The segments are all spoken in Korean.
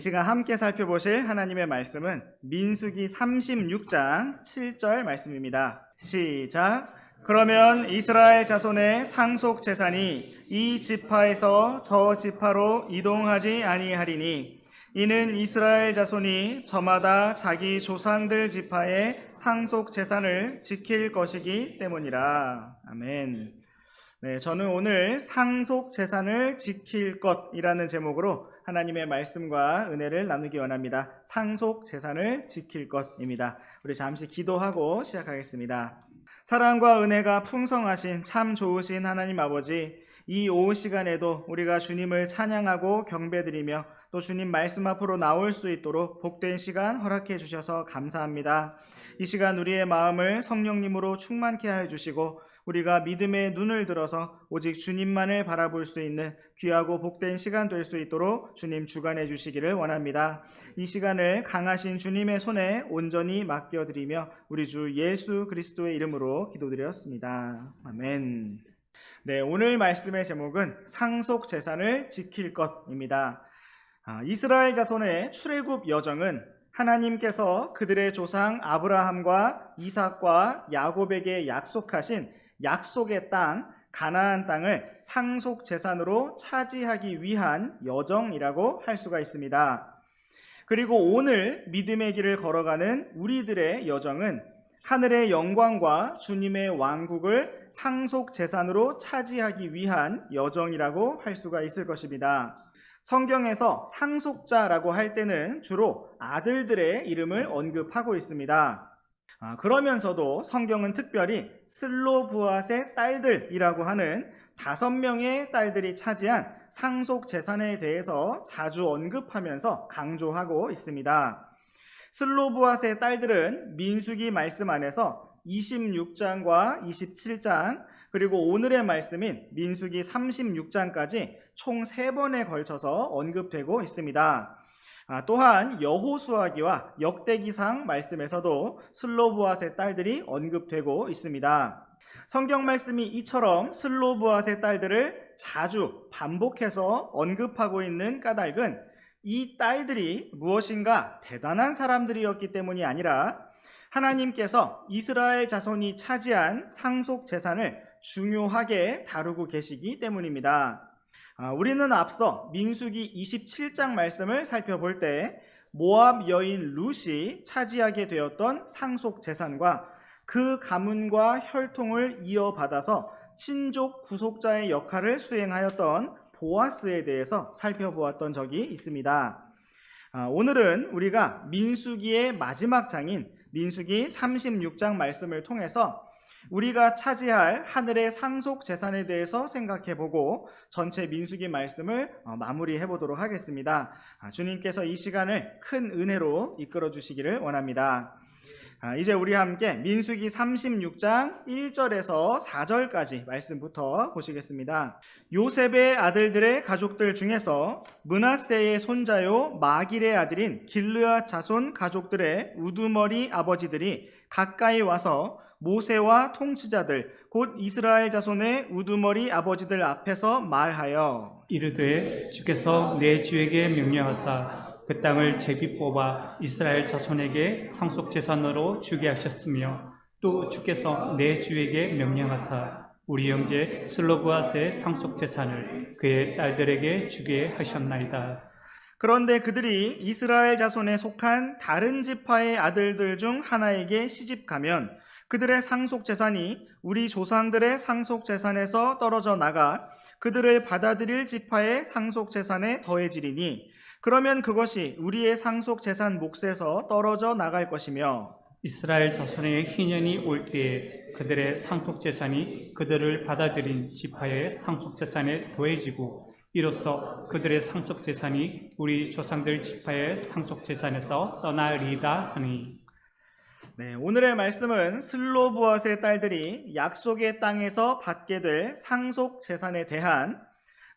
시간 함께 살펴보실 하나님의 말씀은 민수기 36장 7절 말씀입니다. 시작. 그러면 이스라엘 자손의 상속 재산이 이 지파에서 저 지파로 이동하지 아니하리니 이는 이스라엘 자손이 저마다 자기 조상들 지파의 상속 재산을 지킬 것이기 때문이라. 아멘. 네, 저는 오늘 상속 재산을 지킬 것이라는 제목으로 하나님의 말씀과 은혜를 나누기 원합니다. 상속 재산을 지킬 것입니다. 우리 잠시 기도하고 시작하겠습니다. 사랑과 은혜가 풍성하신 참 좋으신 하나님 아버지, 이 오후 시간에도 우리가 주님을 찬양하고 경배드리며 또 주님 말씀 앞으로 나올 수 있도록 복된 시간 허락해 주셔서 감사합니다. 이 시간 우리의 마음을 성령님으로 충만케 해 주시고 우리가 믿음의 눈을 들어서 오직 주님만을 바라볼 수 있는 귀하고 복된 시간 될 수 있도록 주님 주관해 주시기를 원합니다. 이 시간을 강하신 주님의 손에 온전히 맡겨드리며 우리 주 예수 그리스도의 이름으로 기도드렸습니다. 아멘. 네, 오늘 말씀의 제목은 상속 재산을 지킬 것입니다. 이스라엘 자손의 출애굽 여정은 하나님께서 그들의 조상 아브라함과 이삭과 야곱에게 약속하신 약속의 땅 가나안 땅을 상속 재산으로 차지하기 위한 여정이라고 할 수가 있습니다. 그리고 오늘 믿음의 길을 걸어가는 우리들의 여정은 하늘의 영광과 주님의 왕국을 상속 재산으로 차지하기 위한 여정이라고 할 수가 있을 것입니다. 성경에서 상속자라고 할 때는 주로 아들들의 이름을 언급하고 있습니다. 그러면서도 성경은 특별히 슬로브앗의 딸들이라고 하는 5명의 딸들이 차지한 상속 재산에 대해서 자주 언급하면서 강조하고 있습니다. 슬로브앗의 딸들은 민수기 말씀 안에서 26장과 27장 그리고 오늘의 말씀인 민수기 36장까지 총 3번에 걸쳐서 언급되고 있습니다. 또한 여호수아기와 역대기상 말씀에서도 슬로브앗의 딸들이 언급되고 있습니다. 성경 말씀이 이처럼 슬로브앗의 딸들을 자주 반복해서 언급하고 있는 까닭은 이 딸들이 무엇인가 대단한 사람들이었기 때문이 아니라 하나님께서 이스라엘 자손이 차지한 상속 재산을 중요하게 다루고 계시기 때문입니다. 우리는 앞서 민수기 27장 말씀을 살펴볼 때 모압 여인 룻이 차지하게 되었던 상속 재산과 그 가문과 혈통을 이어받아서 친족 구속자의 역할을 수행하였던 보아스에 대해서 살펴보았던 적이 있습니다. 오늘은 우리가 민수기의 마지막 장인 민수기 36장 말씀을 통해서 우리가 차지할 하늘의 상속 재산에 대해서 생각해보고 전체 민수기 말씀을 마무리해보도록 하겠습니다. 주님께서 이 시간을 큰 은혜로 이끌어 주시기를 원합니다. 이제 우리 함께 민수기 36장 1절에서 4절까지 말씀부터 보시겠습니다. 요셉의 아들들의 가족들 중에서 므낫세의 손자요 마길의 아들인 길르앗 자손 가족들의 우두머리 아버지들이 가까이 와서 모세와 통치자들 곧 이스라엘 자손의 우두머리 아버지들 앞에서 말하여 이르되 주께서 내 주에게 명령하사 그 땅을 제비 뽑아 이스라엘 자손에게 상속 재산으로 주게 하셨으며 또 주께서 내 주에게 명령하사 우리 형제 슬로브앗의 상속 재산을 그의 딸들에게 주게 하셨나이다. 그런데 그들이 이스라엘 자손에 속한 다른 지파의 아들들 중 하나에게 시집가면 그들의 상속 재산이 우리 조상들의 상속 재산에서 떨어져 나가 그들을 받아들일 지파의 상속 재산에 더해지리니 그러면 그것이 우리의 상속 재산 몫에서 떨어져 나갈 것이며 이스라엘 자손의 희년이 올 때에 그들의 상속 재산이 그들을 받아들인 지파의 상속 재산에 더해지고 이로써 그들의 상속 재산이 우리 조상들 지파의 상속 재산에서 떠나리이다 하니. 네, 오늘의 말씀은 슬로브앗의 딸들이 약속의 땅에서 받게 될 상속 재산에 대한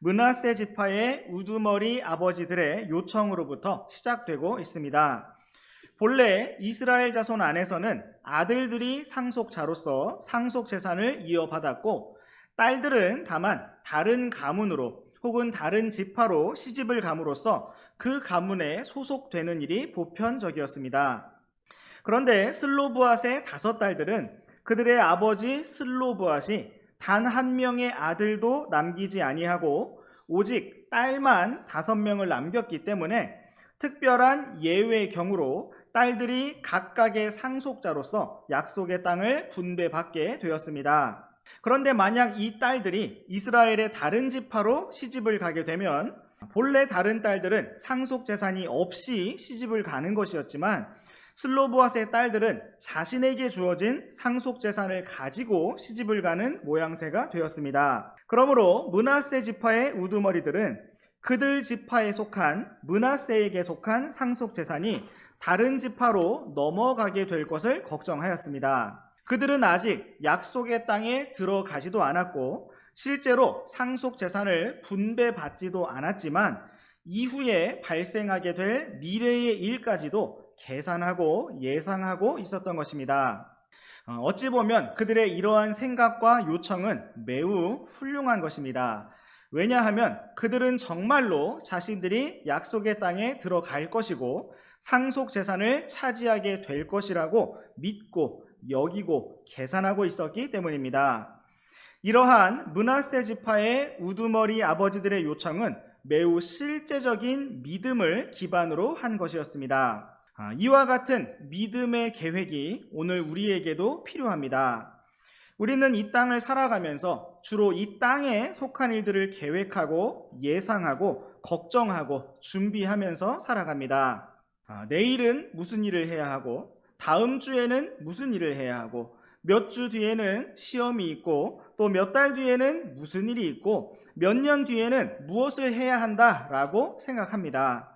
므낫세 지파의 우두머리 아버지들의 요청으로부터 시작되고 있습니다. 본래 이스라엘 자손 안에서는 아들들이 상속자로서 상속 재산을 이어받았고 딸들은 다만 다른 가문으로 혹은 다른 지파로 시집을 감으로써 그 가문에 소속되는 일이 보편적이었습니다. 그런데 슬로브앗의 5딸들은 그들의 아버지 슬로브앗이 단 한 명의 아들도 남기지 아니하고 오직 딸만 5명을 남겼기 때문에 특별한 예외의 경우로 딸들이 각각의 상속자로서 약속의 땅을 분배받게 되었습니다. 그런데 만약 이 딸들이 이스라엘의 다른 지파로 시집을 가게 되면 본래 다른 딸들은 상속 재산이 없이 시집을 가는 것이었지만 슬로브앗의 딸들은 자신에게 주어진 상속 재산을 가지고 시집을 가는 모양새가 되었습니다. 그러므로 므낫세 지파의 우두머리들은 그들 지파에 속한 므낫세에게 속한 상속 재산이 다른 지파로 넘어가게 될 것을 걱정하였습니다. 그들은 아직 약속의 땅에 들어가지도 않았고 실제로 상속 재산을 분배받지도 않았지만 이후에 발생하게 될 미래의 일까지도 계산하고 예상하고 있었던 것입니다. 어찌 보면 그들의 이러한 생각과 요청은 매우 훌륭한 것입니다. 왜냐하면 그들은 정말로 자신들이 약속의 땅에 들어갈 것이고 상속 재산을 차지하게 될 것이라고 믿고 여기고 계산하고 있었기 때문입니다. 이러한 므낫세 지파의 우두머리 아버지들의 요청은 매우 실제적인 믿음을 기반으로 한 것이었습니다. 이와 같은 믿음의 계획이 오늘 우리에게도 필요합니다. 우리는 이 땅을 살아가면서 주로 이 땅에 속한 일들을 계획하고 예상하고 걱정하고 준비하면서 살아갑니다. 내일은 무슨 일을 해야 하고 다음 주에는 무슨 일을 해야 하고 몇 주 뒤에는 시험이 있고 또 몇 달 뒤에는 무슨 일이 있고 몇 년 뒤에는 무엇을 해야 한다라고 생각합니다.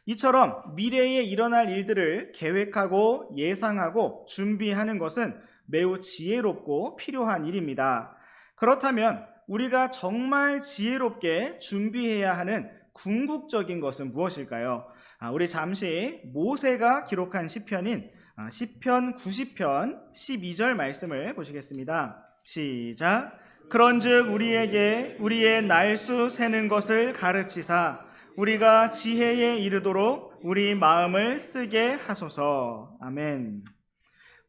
이처럼 미래에 일어날 일들을 계획하고 예상하고 준비하는 것은 매우 지혜롭고 필요한 일입니다. 그렇다면 우리가 정말 지혜롭게 준비해야 하는 궁극적인 것은 무엇일까요? 우리 잠시 모세가 기록한 시편인 시편 90편 12절 말씀을 보시겠습니다. 시작. 그런즉 우리에게 우리의 날수 세는 것을 가르치사 우리가 지혜에 이르도록 우리 마음을 쓰게 하소서. 아멘.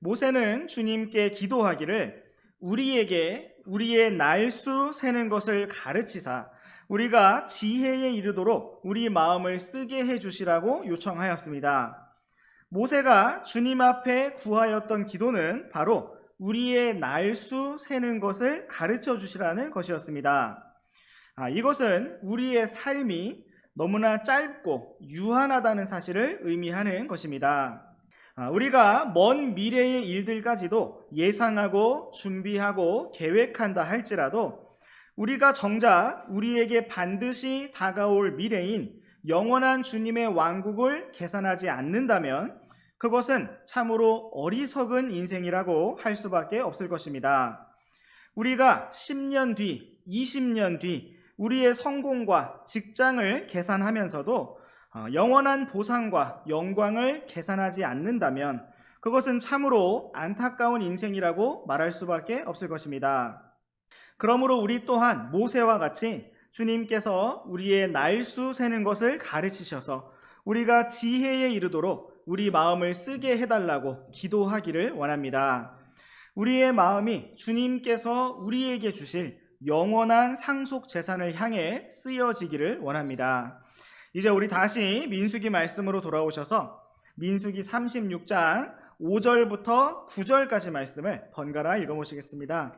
모세는 주님께 기도하기를 우리에게 우리의 날수 세는 것을 가르치사 우리가 지혜에 이르도록 우리 마음을 쓰게 해주시라고 요청하였습니다. 모세가 주님 앞에 구하였던 기도는 바로 우리의 날수 세는 것을 가르쳐 주시라는 것이었습니다. 이것은 우리의 삶이 너무나 짧고 유한하다는 사실을 의미하는 것입니다. 우리가 먼 미래의 일들까지도 예상하고 준비하고 계획한다 할지라도 우리가 정작 우리에게 반드시 다가올 미래인 영원한 주님의 왕국을 계산하지 않는다면 그것은 참으로 어리석은 인생이라고 할 수밖에 없을 것입니다. 우리가 10년 뒤, 20년 뒤 우리의 성공과 직장을 계산하면서도 영원한 보상과 영광을 계산하지 않는다면 그것은 참으로 안타까운 인생이라고 말할 수밖에 없을 것입니다. 그러므로 우리 또한 모세와 같이 주님께서 우리의 날수 세는 것을 가르치셔서 우리가 지혜에 이르도록 우리 마음을 쓰게 해달라고 기도하기를 원합니다. 우리의 마음이 주님께서 우리에게 주실 영원한 상속 재산을 향해 쓰여지기를 원합니다. 이제 우리 다시 민수기 말씀으로 돌아오셔서 민수기 36장 5절부터 9절까지 말씀을 번갈아 읽어보시겠습니다.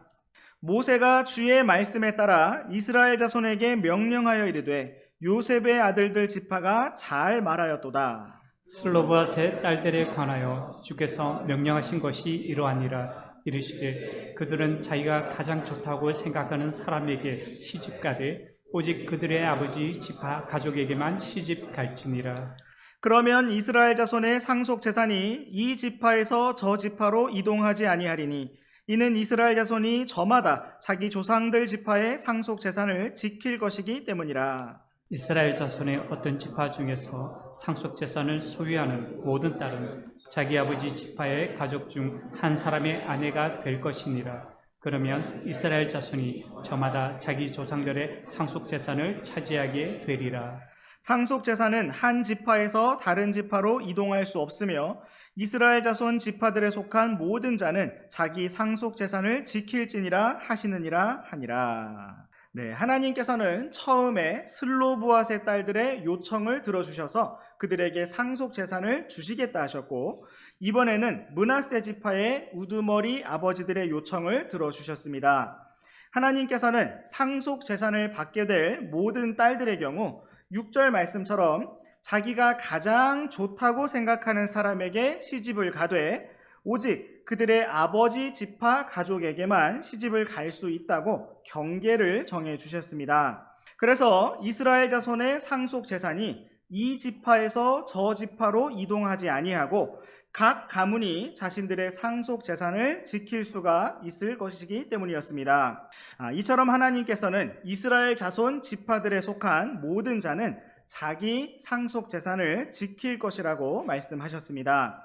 모세가 주의 말씀에 따라 이스라엘 자손에게 명령하여 이르되 요셉의 아들들 지파가 잘 말하였도다. 슬로브앗의 딸들에 관하여 주께서 명령하신 것이 이러하니라. 이르시되 그들은 자기가 가장 좋다고 생각하는 사람에게 시집가되 오직 그들의 아버지 지파 가족에게만 시집 갈지니라. 그러면 이스라엘 자손의 상속 재산이 이 지파에서 저 지파로 이동하지 아니하리니 이는 이스라엘 자손이 저마다 자기 조상들 지파의 상속 재산을 지킬 것이기 때문이라. 이스라엘 자손의 어떤 지파 중에서 상속 재산을 소유하는 모든 딸은 자기 아버지 지파의 가족 중 한 사람의 아내가 될 것이니라. 그러면 이스라엘 자손이 저마다 자기 조상들의 상속 재산을 차지하게 되리라. 상속 재산은 한 지파에서 다른 지파로 이동할 수 없으며 이스라엘 자손 지파들에 속한 모든 자는 자기 상속 재산을 지킬지니라 하시느니라 하니라. 네, 하나님께서는 처음에 슬로브앗의 딸들의 요청을 들어주셔서 그들에게 상속 재산을 주시겠다 하셨고, 이번에는 므낫세 지파의 우두머리 아버지들의 요청을 들어주셨습니다. 하나님께서는 상속 재산을 받게 될 모든 딸들의 경우 6절 말씀처럼 자기가 가장 좋다고 생각하는 사람에게 시집을 가되 오직 그들의 아버지 지파 가족에게만 시집을 갈 수 있다고 경계를 정해 주셨습니다. 그래서 이스라엘 자손의 상속 재산이 이 지파에서 저 지파로 이동하지 아니하고 각 가문이 자신들의 상속 재산을 지킬 수가 있을 것이기 때문이었습니다. 이처럼 하나님께서는 이스라엘 자손 지파들에 속한 모든 자는 자기 상속 재산을 지킬 것이라고 말씀하셨습니다.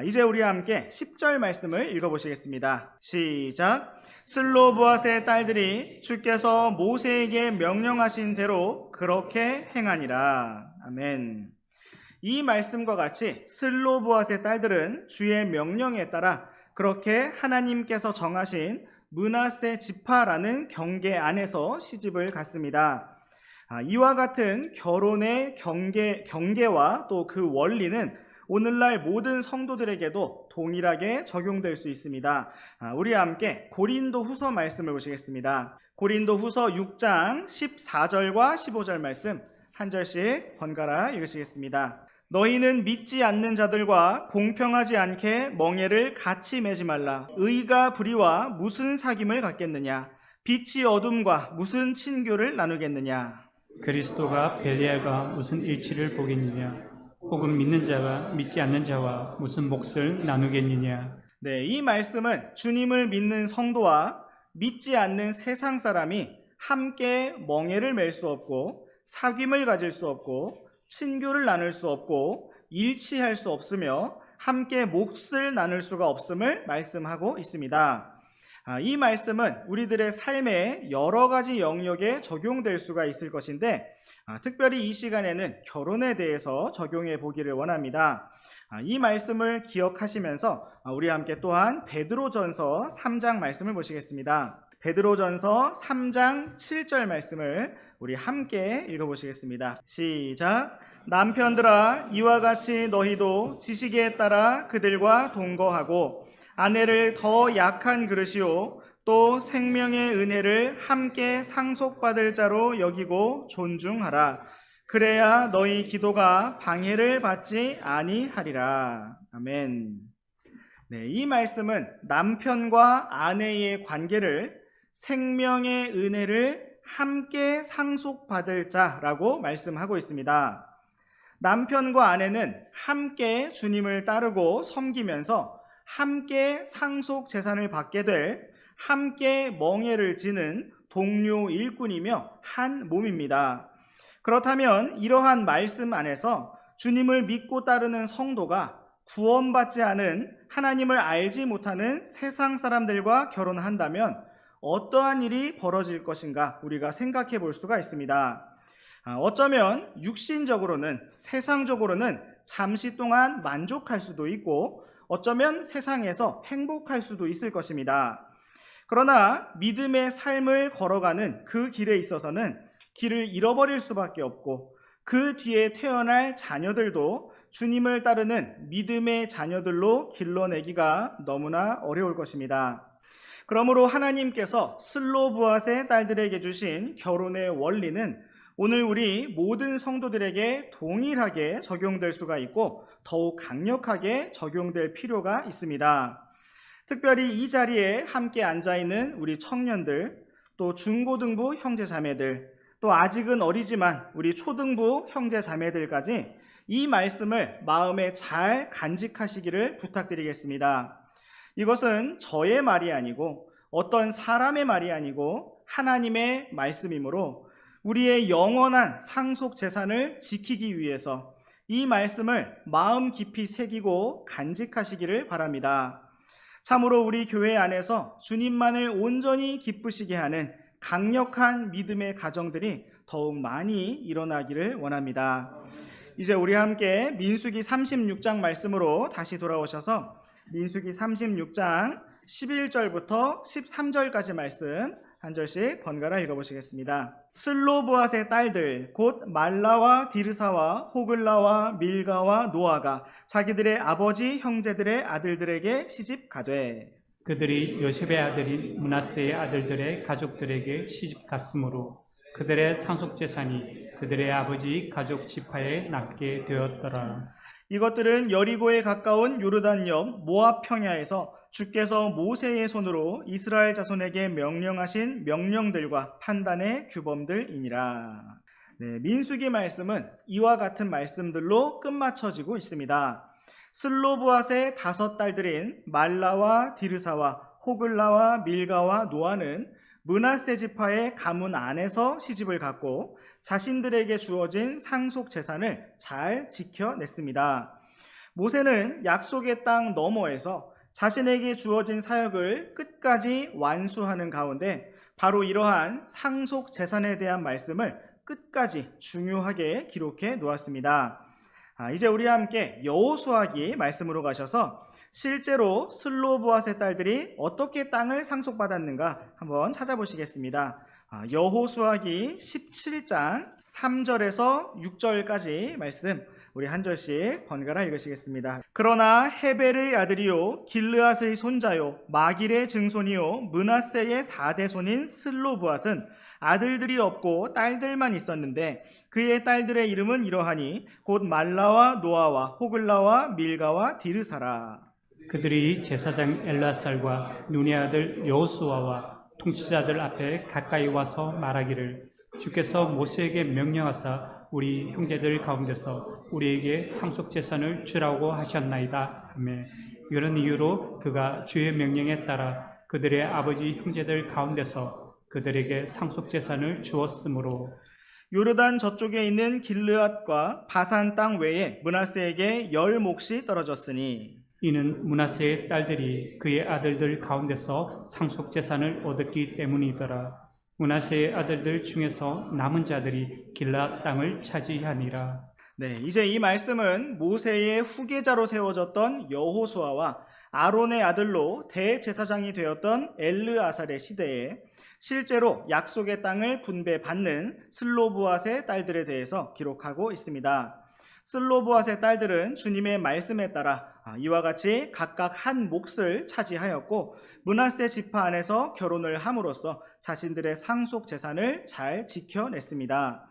이제 우리와 함께 10절 말씀을 읽어보시겠습니다. 시작. 슬로브앗의 딸들이 주께서 모세에게 명령하신 대로 그렇게 행하니라. 아멘. 이 말씀과 같이 슬로브앗의 딸들은 주의 명령에 따라 그렇게 하나님께서 정하신 므낫세 지파라는 경계 안에서 시집을 갔습니다. 이와 같은 결혼의 경계와 또 그 원리는 오늘날 모든 성도들에게도 동일하게 적용될 수 있습니다. 우리 함께 고린도 후서 말씀을 보시겠습니다. 고린도 후서 6장 14절과 15절 말씀 한 절씩 번갈아 읽으시겠습니다. 너희는 믿지 않는 자들과 공평하지 않게 멍에를 같이 매지 말라. 의가 불의와 무슨 사귐을 갖겠느냐? 빛이 어둠과 무슨 친교를 나누겠느냐? 그리스도가 벨리알과 무슨 일치를 보겠느냐? 혹은 믿는 자가 믿지 않는 자와 무슨 몫을 나누겠느냐? 네, 이 말씀은 주님을 믿는 성도와 믿지 않는 세상 사람이 함께 멍에를 맬 수 없고 사귐을 가질 수 없고 친교를 나눌 수 없고 일치할 수 없으며 함께 몫을 나눌 수가 없음을 말씀하고 있습니다. 이 말씀은 우리들의 삶의 여러 가지 영역에 적용될 수가 있을 것인데 특별히 이 시간에는 결혼에 대해서 적용해 보기를 원합니다. 이 말씀을 기억하시면서 우리 함께 또한 베드로전서 3장 말씀을 보시겠습니다. 베드로전서 3장 7절 말씀을 우리 함께 읽어보시겠습니다. 시작. 남편들아 이와 같이 너희도 지식에 따라 그들과 동거하고 아내를 더 약한 그릇이요 또 생명의 은혜를 함께 상속받을 자로 여기고 존중하라. 그래야 너희 기도가 방해를 받지 아니하리라. 아멘. 네, 이 말씀은 남편과 아내의 관계를 생명의 은혜를 함께 상속받을 자라고 말씀하고 있습니다. 남편과 아내는 함께 주님을 따르고 섬기면서 함께 상속 재산을 받게 될 함께 멍에를 지는 동료 일꾼이며 한 몸입니다. 그렇다면 이러한 말씀 안에서 주님을 믿고 따르는 성도가 구원받지 않은 하나님을 알지 못하는 세상 사람들과 결혼한다면 어떠한 일이 벌어질 것인가 우리가 생각해 볼 수가 있습니다. 어쩌면 육신적으로는 세상적으로는 잠시 동안 만족할 수도 있고 어쩌면 세상에서 행복할 수도 있을 것입니다. 그러나 믿음의 삶을 걸어가는 그 길에 있어서는 길을 잃어버릴 수밖에 없고 그 뒤에 태어날 자녀들도 주님을 따르는 믿음의 자녀들로 길러내기가 너무나 어려울 것입니다. 그러므로 하나님께서 슬로브앗의 딸들에게 주신 결혼의 원리는 오늘 우리 모든 성도들에게 동일하게 적용될 수가 있고 더욱 강력하게 적용될 필요가 있습니다. 특별히 이 자리에 함께 앉아있는 우리 청년들, 또 중고등부 형제자매들, 또 아직은 어리지만 우리 초등부 형제자매들까지 이 말씀을 마음에 잘 간직하시기를 부탁드리겠습니다. 이것은 저의 말이 아니고 어떤 사람의 말이 아니고 하나님의 말씀이므로 우리의 영원한 상속 재산을 지키기 위해서 이 말씀을 마음 깊이 새기고 간직하시기를 바랍니다. 참으로 우리 교회 안에서 주님만을 온전히 기쁘시게 하는 강력한 믿음의 가정들이 더욱 많이 일어나기를 원합니다. 이제 우리 함께 민수기 36장 말씀으로 다시 돌아오셔서 민수기 36장 11절부터 13절까지 말씀 한 절씩 번갈아 읽어보시겠습니다. 슬로브앗의 딸들 곧 말라와 디르사와 호글라와 밀가와 노아가 자기들의 아버지 형제들의 아들들에게 시집가되 그들이 요셉의 아들인 므낫세의 아들들의 가족들에게 시집 갔으므로 그들의 상속재산이 그들의 아버지 가족 지파에 남게 되었더라. 이것들은 여리고에 가까운 요르단 옆 모압 평야에서 주께서 모세의 손으로 이스라엘 자손에게 명령하신 명령들과 판단의 규범들이니라. 네, 민수기 말씀은 이와 같은 말씀들로 끝마쳐지고 있습니다. 슬로브앗의 5딸들인 말라와 디르사와 호글라와 밀가와 노아는 므낫세 지파의 가문 안에서 시집을 갔고 자신들에게 주어진 상속 재산을 잘 지켜냈습니다. 모세는 약속의 땅 너머에서 자신에게 주어진 사역을 끝까지 완수하는 가운데 바로 이러한 상속 재산에 대한 말씀을 끝까지 중요하게 기록해 놓았습니다. 이제 우리 함께 여호수아기 말씀으로 가셔서 실제로 슬로브앗의 딸들이 어떻게 땅을 상속받았는가 한번 찾아보시겠습니다. 여호수아기 17장 3절에서 6절까지 말씀 우리 한 절씩 번갈아 읽으시겠습니다. 그러나 헤벨의 아들이요 길르앗의 손자요 마길의 증손이요 므낫세의 4대 손인 슬로브앗은 아들들이 없고 딸들만 있었는데 그의 딸들의 이름은 이러하니 곧 말라와 노아와 호글라와 밀가와 디르사라. 그들이 제사장 엘라살과 눈의 아들 여호수아와 통치자들 앞에 가까이 와서 말하기를 주께서 모세에게 명령하사 우리 형제들 가운데서 우리에게 상속재산을 주라고 하셨나이다 하며 이런 이유로 그가 주의 명령에 따라 그들의 아버지 형제들 가운데서 그들에게 상속재산을 주었으므로 요르단 저쪽에 있는 길르앗과 바산 땅 외에 므낫세에게 10몫이 떨어졌으니 이는 므낫세의 딸들이 그의 아들들 가운데서 상속재산을 얻었기 때문이더라. 므낫세의 아들들 중에서 남은 자들이 길르앗 땅을 차지하니라. 네, 이제 이 말씀은 모세의 후계자로 세워졌던 여호수아와 아론의 아들로 대제사장이 되었던 엘르아살의 시대에 실제로 약속의 땅을 분배받는 슬로브앗의 딸들에 대해서 기록하고 있습니다. 슬로브앗의 딸들은 주님의 말씀에 따라 이와 같이 각각 한 몫을 차지하였고 므낫세 지파 안에서 결혼을 함으로써 자신들의 상속 재산을 잘 지켜냈습니다.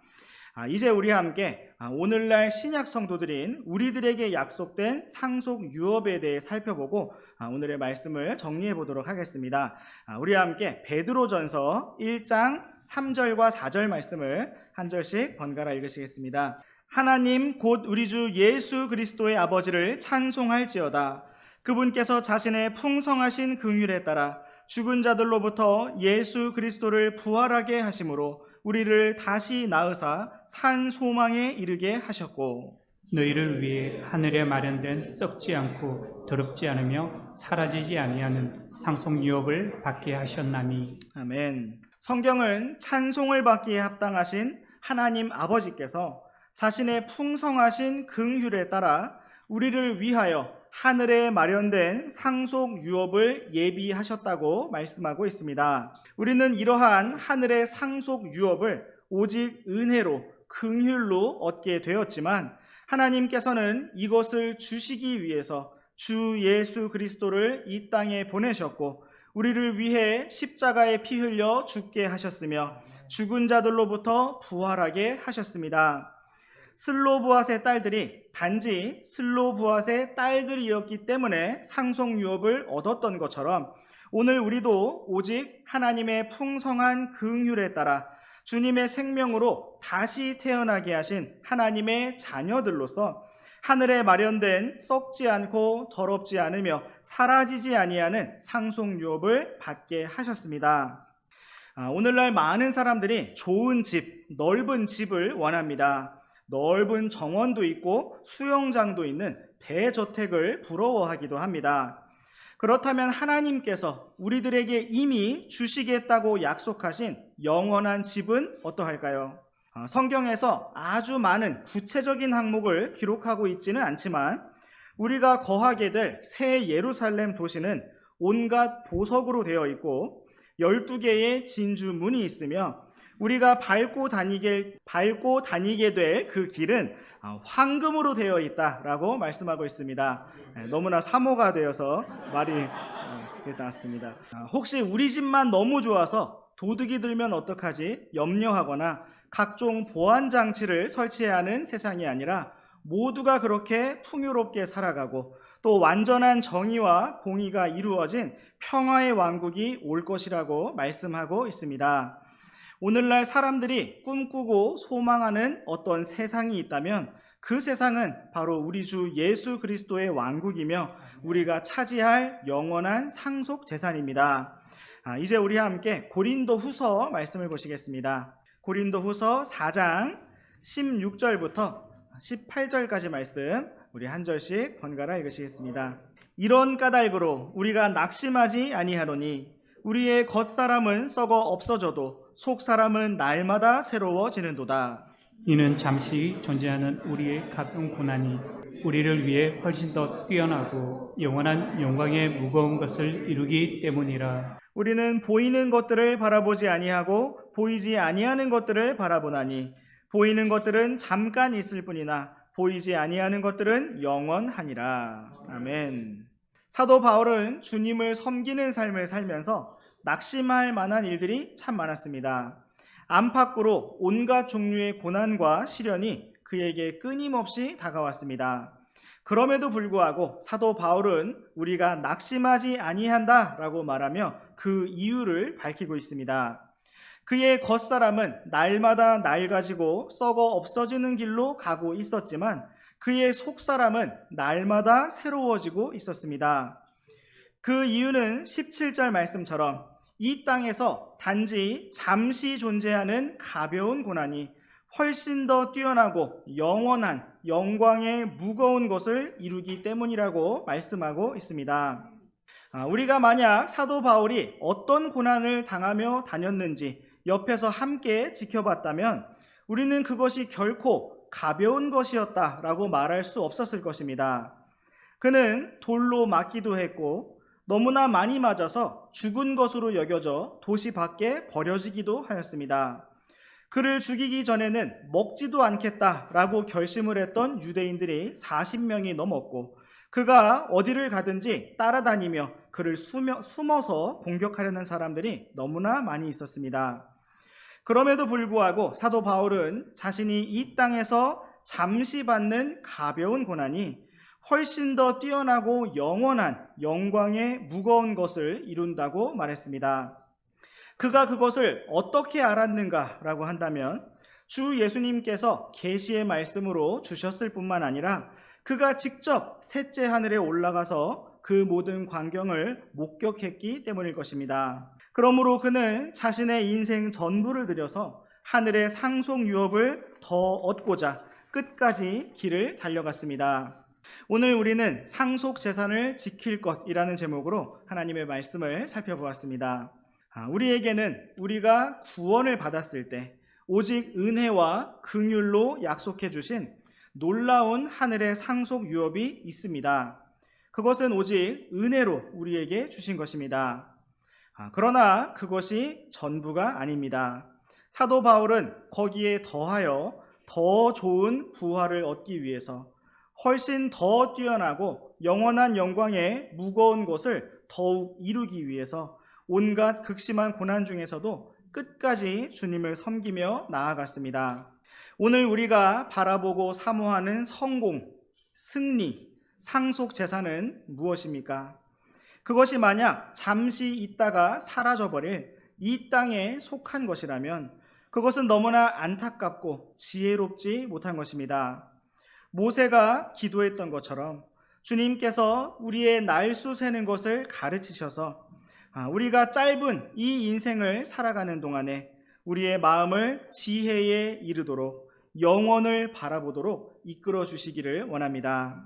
이제 우리 함께 오늘날 신약 성도들인 우리들에게 약속된 상속 유업에 대해 살펴보고 오늘의 말씀을 정리해 보도록 하겠습니다. 우리 함께 베드로전서 1장 3절과 4절 말씀을 한 절씩 번갈아 읽으시겠습니다. 하나님 곧 우리 주 예수 그리스도의 아버지를 찬송할지어다. 그분께서 자신의 풍성하신 긍휼에 따라 죽은 자들로부터 예수 그리스도를 부활하게 하심으로 우리를 다시 낳으사 산 소망에 이르게 하셨고 너희를 위해 하늘에 마련된 썩지 않고 더럽지 않으며 사라지지 아니하는 상속 유업을 받게 하셨나니. 아멘. 성경은 찬송을 받기에 합당하신 하나님 아버지께서 자신의 풍성하신 긍휼에 따라 우리를 위하여 하늘에 마련된 상속 유업을 예비하셨다고 말씀하고 있습니다. 우리는 이러한 하늘의 상속 유업을 오직 은혜로 긍휼로 얻게 되었지만 하나님께서는 이것을 주시기 위해서 주 예수 그리스도를 이 땅에 보내셨고 우리를 위해 십자가에 피 흘려 죽게 하셨으며 죽은 자들로부터 부활하게 하셨습니다. 슬로브앗의 딸들이 단지 슬로브앗의 딸들이었기 때문에 상속 유업을 얻었던 것처럼 오늘 우리도 오직 하나님의 풍성한 긍휼에 따라 주님의 생명으로 다시 태어나게 하신 하나님의 자녀들로서 하늘에 마련된 썩지 않고 더럽지 않으며 사라지지 아니하는 상속 유업을 받게 하셨습니다. 오늘날 많은 사람들이 좋은 집, 넓은 집을 원합니다. 넓은 정원도 있고 수영장도 있는 대저택을 부러워하기도 합니다. 그렇다면 하나님께서 우리들에게 이미 주시겠다고 약속하신 영원한 집은 어떠할까요? 성경에서 아주 많은 구체적인 항목을 기록하고 있지는 않지만 우리가 거하게 될 새 예루살렘 도시는 온갖 보석으로 되어 있고 12개의 진주문이 있으며 우리가 밟고 다니게 될 그 길은 황금으로 되어 있다라고 말씀하고 있습니다. 너무나 사모가 되어서 말이 그렇지 않습니다. 혹시 우리 집만 너무 좋아서 도둑이 들면 어떡하지 염려하거나 각종 보안 장치를 설치해야 하는 세상이 아니라 모두가 그렇게 풍요롭게 살아가고 또 완전한 정의와 공의가 이루어진 평화의 왕국이 올 것이라고 말씀하고 있습니다. 오늘날 사람들이 꿈꾸고 소망하는 어떤 세상이 있다면 그 세상은 바로 우리 주 예수 그리스도의 왕국이며 우리가 차지할 영원한 상속 재산입니다. 이제 우리 함께 고린도후서 말씀을 보시겠습니다. 고린도후서 4장 16절부터 18절까지 말씀 우리 한 절씩 번갈아 읽으시겠습니다. 이런 까닭으로 우리가 낙심하지 아니하노니 우리의 겉사람은 썩어 없어져도 속사람은 날마다 새로워지는도다. 이는 잠시 존재하는 우리의 가벼운 고난이 우리를 위해 훨씬 더 뛰어나고 영원한 영광의 무거운 것을 이루기 때문이라. 우리는 보이는 것들을 바라보지 아니하고 보이지 아니하는 것들을 바라보나니 보이는 것들은 잠깐 있을 뿐이나 보이지 아니하는 것들은 영원하니라. 아멘. 사도 바울은 주님을 섬기는 삶을 살면서 낙심할 만한 일들이 참 많았습니다. 안팎으로 온갖 종류의 고난과 시련이 그에게 끊임없이 다가왔습니다. 그럼에도 불구하고 사도 바울은 우리가 낙심하지 아니한다라고 말하며 그 이유를 밝히고 있습니다. 그의 겉사람은 날마다 낡아지고 썩어 없어지는 길로 가고 있었지만 그의 속사람은 날마다 새로워지고 있었습니다. 그 이유는 17절 말씀처럼 이 땅에서 단지 잠시 존재하는 가벼운 고난이 훨씬 더 뛰어나고 영원한 영광의 무거운 것을 이루기 때문이라고 말씀하고 있습니다. 우리가 만약 사도 바울이 어떤 고난을 당하며 다녔는지 옆에서 함께 지켜봤다면 우리는 그것이 결코 가벼운 것이었다라고 말할 수 없었을 것입니다. 그는 돌로 맞기도 했고 너무나 많이 맞아서 죽은 것으로 여겨져 도시 밖에 버려지기도 하였습니다. 그를 죽이기 전에는 먹지도 않겠다라고 결심을 했던 유대인들이 40명이 넘었고 그가 어디를 가든지 따라다니며 그를 숨어서 공격하려는 사람들이 너무나 많이 있었습니다. 그럼에도 불구하고 사도 바울은 자신이 이 땅에서 잠시 받는 가벼운 고난이 훨씬 더 뛰어나고 영원한 영광의 무거운 것을 이룬다고 말했습니다. 그가 그것을 어떻게 알았는가라고 한다면 주 예수님께서 계시의 말씀으로 주셨을 뿐만 아니라 그가 직접 셋째 하늘에 올라가서 그 모든 광경을 목격했기 때문일 것입니다. 그러므로 그는 자신의 인생 전부를 들여서 하늘의 상속 유업을 더 얻고자 끝까지 길을 달려갔습니다. 오늘 우리는 상속 재산을 지킬 것이라는 제목으로 하나님의 말씀을 살펴보았습니다. 우리에게는 우리가 구원을 받았을 때 오직 은혜와 긍휼로 약속해 주신 놀라운 하늘의 상속 유업이 있습니다. 그것은 오직 은혜로 우리에게 주신 것입니다. 그러나 그것이 전부가 아닙니다. 사도 바울은 거기에 더하여 더 좋은 부활을 얻기 위해서 훨씬 더 뛰어나고 영원한 영광의 무거운 것을 더욱 이루기 위해서 온갖 극심한 고난 중에서도 끝까지 주님을 섬기며 나아갔습니다. 오늘 우리가 바라보고 사모하는 성공, 승리, 상속 재산은 무엇입니까? 그것이 만약 잠시 있다가 사라져버릴 이 땅에 속한 것이라면 그것은 너무나 안타깝고 지혜롭지 못한 것입니다. 모세가 기도했던 것처럼 주님께서 우리의 날수 세는 것을 가르치셔서 우리가 짧은 이 인생을 살아가는 동안에 우리의 마음을 지혜에 이르도록 영원을 바라보도록 이끌어 주시기를 원합니다.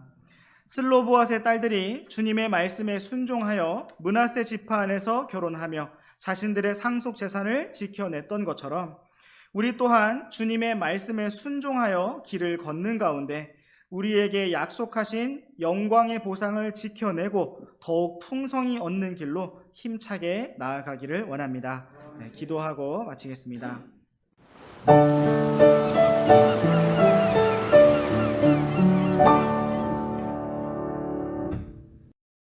슬로보앗의 딸들이 주님의 말씀에 순종하여 므낫세 지파 안에서 결혼하며 자신들의 상속 재산을 지켜냈던 것처럼 우리 또한 주님의 말씀에 순종하여 길을 걷는 가운데 우리에게 약속하신 영광의 보상을 지켜내고 더욱 풍성히 얻는 길로 힘차게 나아가기를 원합니다. 네, 기도하고 마치겠습니다.